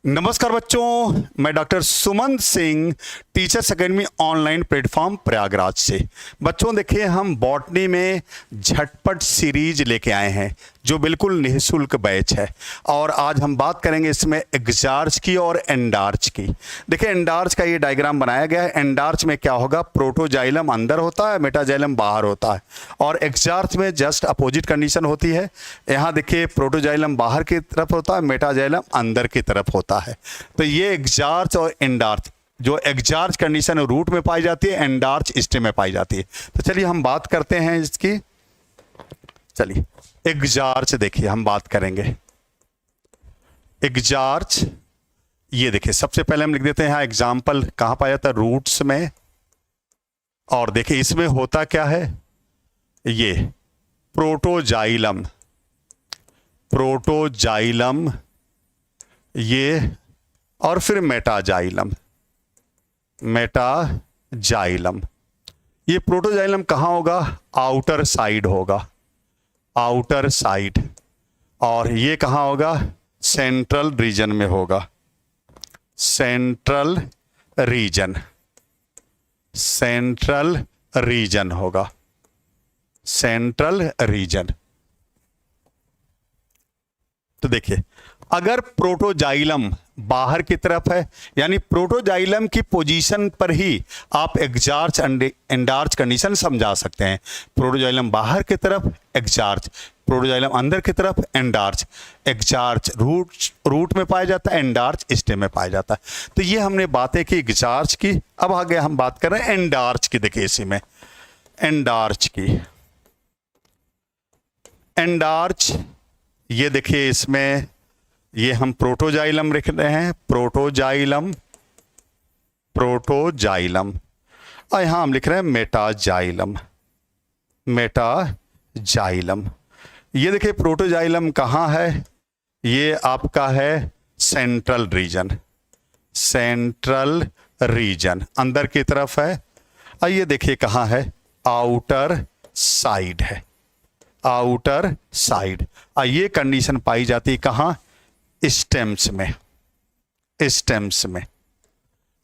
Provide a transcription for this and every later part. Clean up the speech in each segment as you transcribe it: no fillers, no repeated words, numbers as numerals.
नमस्कार बच्चों, मैं doctor Suman Singh teachers academy online platform Prayagraj से। बच्चों देखिए, हम बॉटनी में झटपट सीरीज लेके आए हैं जो बिल्कुल निःशुल्क बैच है और आज हम बात करेंगे इसमें एग्जार्च की और एंडार्च की। देखिए, एंडार्च का ये डायग्राम बनाया गया है। एंडार्च में क्या होगा, प्रोटोजाइलम अंदर होता है, मेटाजाइलम बाहर होता है और एग्जार्च में जस्ट अपोजिट कंडीशन होती है। यहाँ देखिए, प्रोटोजाइलम बाहर की तरफ होता है, मेटाजाइलम अंदर की तरफ होता है। तो ये एग्जार्च और एंडार्च, जो एग्जार्च कंडीशन रूट में पाई जाती है, एंडार्च स्टेम में पाई जाती है। तो चलिए हम बात करते हैं इसकी। चलिए एग्जार्च देखिए हम बात करेंगे। एग्जार्च ये देखिए, सबसे पहले हम लिख देते हैं यहाँ एग्जाम्पल कहाँ पाया जाता है, रूट्स में। और देखिए इसमें होता क्या है, ये प्रोटोजाइलम, प्रोटोजाइलम ये, और फिर मेटाजाइलम, मेटाजाइलम। ये प्रोटोजाइलम कहाँ होगा, आउटर साइड होगा, आउटर साइड। और ये कहाँ होगा, सेंट्रल रीजन में होगा, सेंट्रल रीजन, सेंट्रल रीजन होगा, सेंट्रल रीजन। तो देखिए, अगर प्रोटोजाइलम बाहर की तरफ है, यानी प्रोटोजाइलम की पोजीशन पर ही आप एग्जार्च एंडार्च कंडीशन समझा सकते हैं। प्रोटोजाइलम बाहर की तरफ एग्जार्च, प्रोटोजाइलम अंदर की तरफ एंडार्च। एग्जार्च रूट में पाया जाता है, एंडार्च स्टेम में पाया जाता है। तो ये हमने बातें की एग्जार्च की। अब आगे हम बात कर रहे हैं एंडार्च की। देखिए इसी में एंडार्च की, एंडार्च ये देखिए, इसमें ये हम प्रोटोजाइलम लिख रहे हैं, प्रोटोजाइलम, प्रोटोजाइलम। और यहां हम लिख रहे हैं मेटाजाइलम, मेटाजाइलम। ये देखिए प्रोटोजाइलम कहाँ है, ये आपका है सेंट्रल रीजन, सेंट्रल रीजन अंदर की तरफ है। और ये देखिए कहाँ है, आउटर साइड है, आउटर साइड। और ये कंडीशन पाई जाती है कहाँ, स्टेम्स में, स्टेम्स में।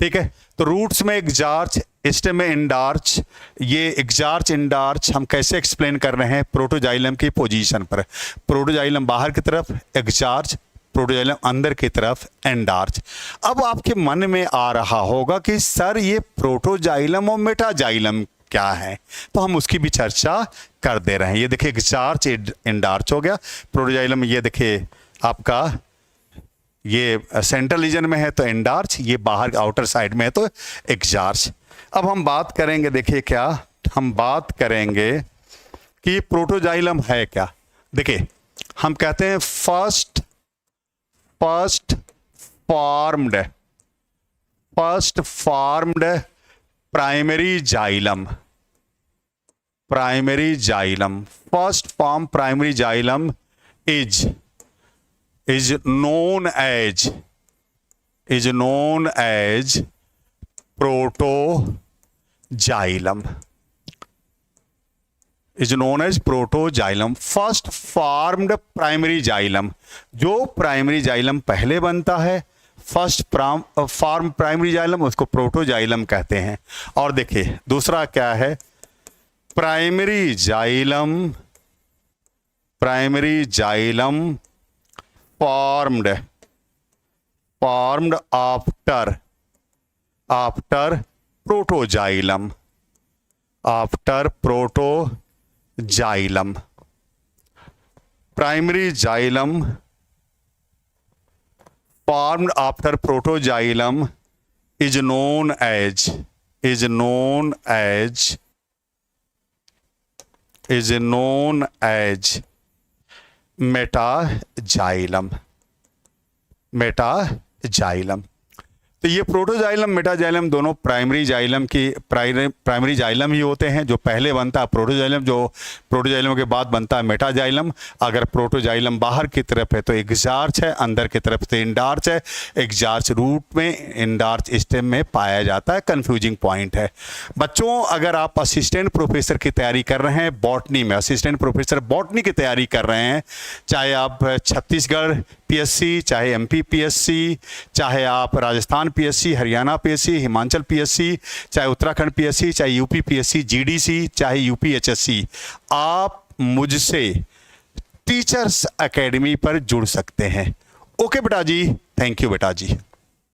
ठीक है, तो रूट्स में एग्जार्च, स्टेम में एंडार्च। ये एग्जार्च एंडार्च हम कैसे एक्सप्लेन कर रहे हैं, प्रोटोजाइलम की पोजीशन पर। प्रोटोजाइलम बाहर की तरफ एग्जार्च, प्रोटोजाइलम अंदर की तरफ एंडार्च। अब आपके मन में आ रहा होगा कि सर ये प्रोटोजाइलम और मेटाजाइलम क्या है, तो हम उसकी भी चर्चा कर दे रहे हैं। ये देखिए एग्जार्च एंडार्च हो गया, प्रोटोजाइलम ये देखिए आपका ये सेंट्रल रीजन में है तो एंडार्च, ये बाहर आउटर साइड में है तो एग्जार्च। अब हम बात करेंगे, देखिए क्या हम बात करेंगे कि प्रोटोजाइलम है क्या। देखिए हम कहते हैं first formed primary xylem, primary xylem. First form primary xylem is known as protoxylem, is known as protoxylem। First formed primary xylem, जो प्राइमरी जाइलम पहले बनता है, फर्स्ट फॉर्म प्राइमरी जाइलम, उसको प्रोटोजाइलम कहते हैं। और देखिए दूसरा क्या है, primary xylem, primary xylem formed after protoxylem, after protoxylem। primary xylem formed after protoxylem is known as metaxylem, metaxylem. तो ये प्रोटोजाइलम मेटाजाइलम दोनों प्राइमरी जाइलम की प्राइमरी जाइलम ही होते हैं। जो पहले बनता है प्रोटोजाइलम, जो प्रोटोजाइलम के बाद बनता है मेटाजाइलम। अगर प्रोटोजाइलम बाहर की तरफ है तो एग्जार्च है, अंदर की तरफ से एंडार्च है। एग्जार्च रूट में, एंडार्च स्टेम में पाया जाता है। कंफ्यूजिंग पॉइंट है बच्चों। अगर आप असिस्टेंट प्रोफेसर की तैयारी कर रहे हैं बॉटनी में, असिस्टेंट प्रोफेसर बॉटनी की तैयारी कर रहे हैं, चाहे आप छत्तीसगढ़ यूपीएससी, चाहे एमपीपीएससी, चाहे आप Rajasthan PSC, Haryana PSC, Himachal PSC, चाहे उत्तराखंड पीएससी, चाहे यूपी पीएससी, जीडीसी, चाहे यूपीएचएससी, आप मुझसे टीचर्स एकेडमी पर जुड़ सकते हैं। ओके बेटा जी, थैंक यू बेटा जी।